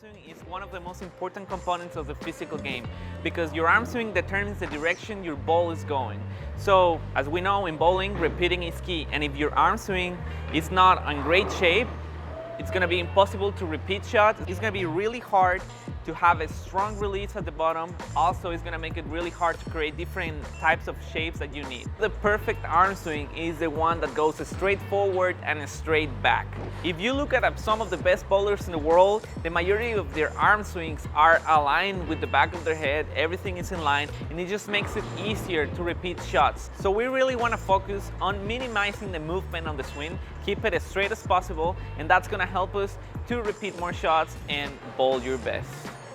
swing is one of the most important components of the physical game because your arm swing determines the direction your ball is going. So as we know in bowling, repeating is key, and if your arm swing is not in great shape, it's going to be impossible to repeat shots. It's going to be really hard to have a strong release at the bottom. Also, it's going to make it really hard to create different types of shapes that you need. The perfect arm swing is the one that goes straight forward and straight back. If you look at some of the best bowlers in the world, the majority of their arm swings are aligned with the back of their head. Everything is in line, and it just makes it easier to repeat shots. So we really want to focus on minimizing the movement on the swing, keep it as straight as possible, and that's going to help us to repeat more shots and bowl your best.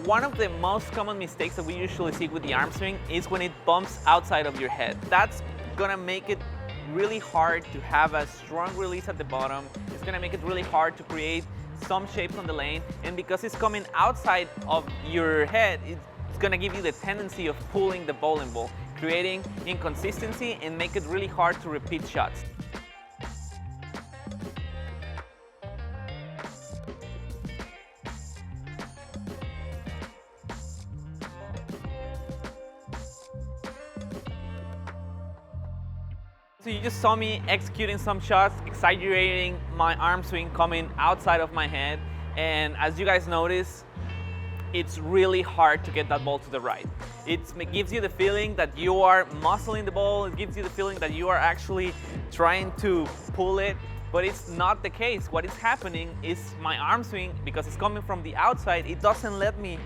One of the most common mistakes that we usually see with the arm swing is when it bumps outside of your head. That's gonna make it really hard to have a strong release at the bottom. It's gonna make it really hard to create some shapes on the lane, and because it's coming outside of your head, it's gonna give you the tendency of pulling the bowling ball, creating inconsistency and make it really hard to repeat shots. So you just saw me executing some shots, exaggerating my arm swing coming outside of my head, and as you guys notice, it's really hard to get that ball to the right. It gives you the feeling that you are muscling the ball, it gives you the feeling that you are actually trying to pull it, but it's not the case. What is happening is my arm swing, because it's coming from the outside, it doesn't let me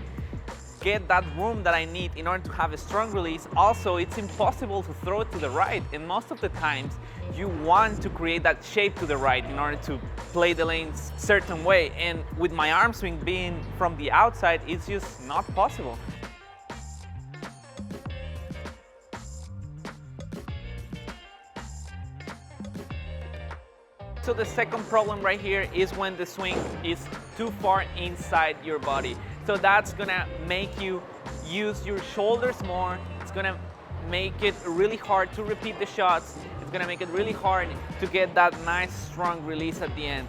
get that room that I need in order to have a strong release. Also, it's impossible to throw it to the right, and most of the times you want to create that shape to the right in order to play the lanes certain way, and with my arm swing being from the outside, it's just not possible. So the second problem right here is when the swing is too far inside your body. So that's gonna make you use your shoulders more. It's gonna make it really hard to repeat the shots. It's gonna make it really hard to get that nice strong release at the end.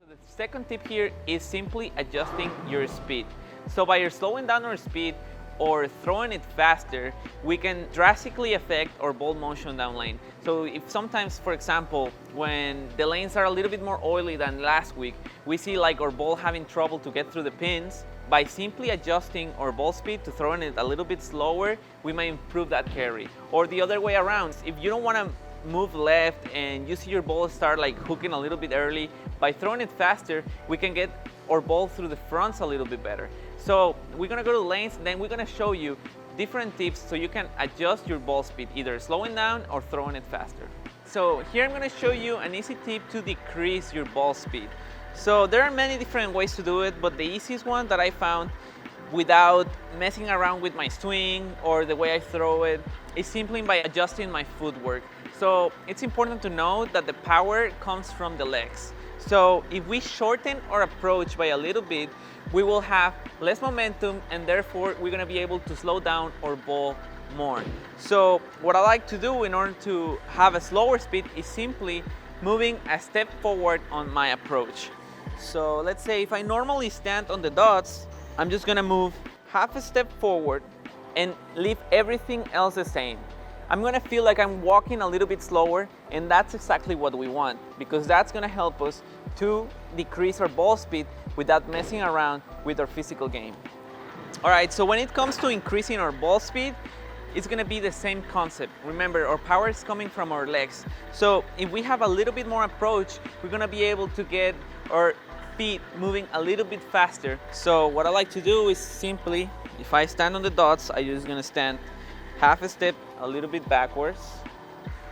The second tip here is simply adjusting your speed. So by slowing down our speed or throwing it faster, we can drastically affect our ball motion down lane. So if sometimes, for example, when the lanes are a little bit more oily than last week, we see like our ball having trouble to get through the pins, by simply adjusting our ball speed to throwing it a little bit slower, we may improve that carry. Or the other way around, if you don't want to move left and you see your ball start like hooking a little bit early, by throwing it faster, we can get our ball through the fronts a little bit better. So we're gonna go to lanes, and then we're gonna show you different tips so you can adjust your ball speed, either slowing down or throwing it faster. So here I'm gonna show you an easy tip to decrease your ball speed. So there are many different ways to do it, but the easiest one that I found without messing around with my swing or the way I throw it is simply by adjusting my footwork. So it's important to know that the power comes from the legs. So if we shorten our approach by a little bit, we will have less momentum, and therefore we're gonna be able to slow down our ball more. So what I like to do in order to have a slower speed is simply moving a step forward on my approach. So let's say if I normally stand on the dots, I'm just gonna move half a step forward and leave everything else the same. I'm gonna feel like I'm walking a little bit slower, and that's exactly what we want, because that's gonna help us to decrease our ball speed without messing around with our physical game. All right, so when it comes to increasing our ball speed, it's gonna be the same concept. Remember, our power is coming from our legs. So if we have a little bit more approach, we're gonna be able to get our feet moving a little bit faster. So what I like to do is simply, if I stand on the dots, I'm just gonna stand half a step a little bit backwards.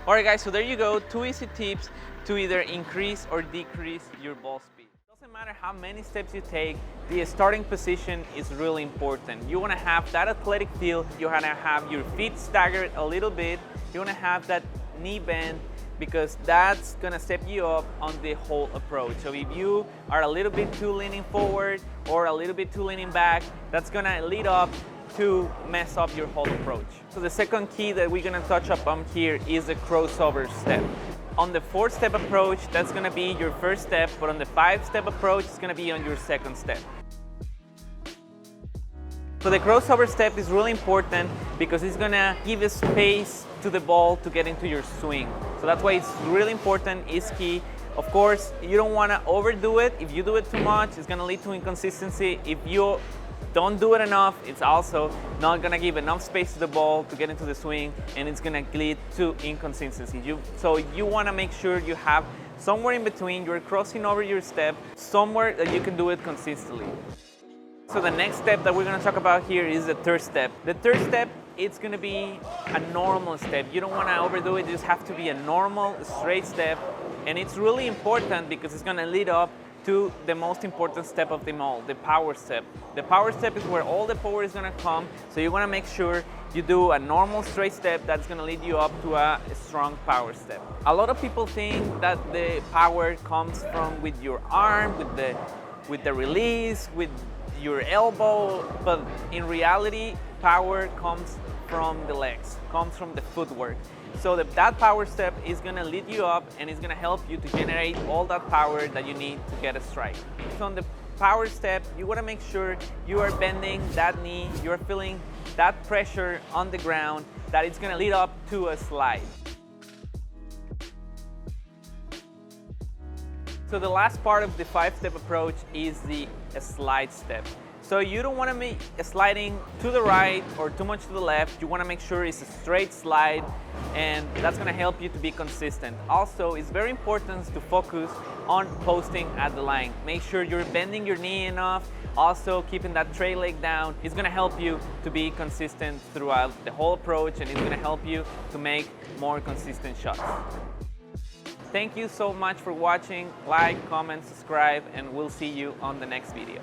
All right guys, so there you go, 2 easy tips to either increase or decrease your ball speed. It doesn't matter how many steps you take, the starting position is really important. You wanna have that athletic feel, you wanna have your feet staggered a little bit, you wanna have that knee bend, because that's gonna set you up on the whole approach. So if you are a little bit too leaning forward or a little bit too leaning back, that's gonna lead up to mess up your whole approach. So the second key that we're gonna touch upon here is the crossover step. On the 4-step approach, that's gonna be your first step, but on the 5-step approach, it's gonna be on your second step. So the crossover step is really important because it's gonna give a space to the ball to get into your swing. So that's why it's really important, it's key. Of course, you don't wanna overdo it. If you do it too much, it's gonna lead to inconsistency. If you don't do it enough, it's also not gonna give enough space to the ball to get into the swing, and it's gonna lead to inconsistency. So you wanna make sure you have somewhere in between, you're crossing over your step, somewhere that you can do it consistently. So the next step that we're gonna talk about here is the 3rd step. The 3rd step, it's gonna be a normal step. You don't wanna overdo it, you just have to be a normal, straight step. And it's really important because it's gonna lead up to the most important step of them all, the power step. The power step is where all the power is gonna come, so you wanna make sure you do a normal straight step that's gonna lead you up to a strong power step. A lot of people think that the power comes from with your arm, with the release, with your elbow, but in reality, power comes from the legs, comes from the footwork. So that power step is gonna lead you up and it's gonna help you to generate all that power that you need to get a strike. So on the power step, you wanna make sure you are bending that knee, you're feeling that pressure on the ground, that it's gonna lead up to a slide. So the last part of the 5-step approach is the slide step. So you don't want to make a sliding to the right or too much to the left. You want to make sure it's a straight slide, and that's going to help you to be consistent. Also, it's very important to focus on posting at the line. Make sure you're bending your knee enough, also keeping that tray leg down. It's going to help you to be consistent throughout the whole approach, and it's going to help you to make more consistent shots. Thank you so much for watching. Like, comment, subscribe, and we'll see you on the next video.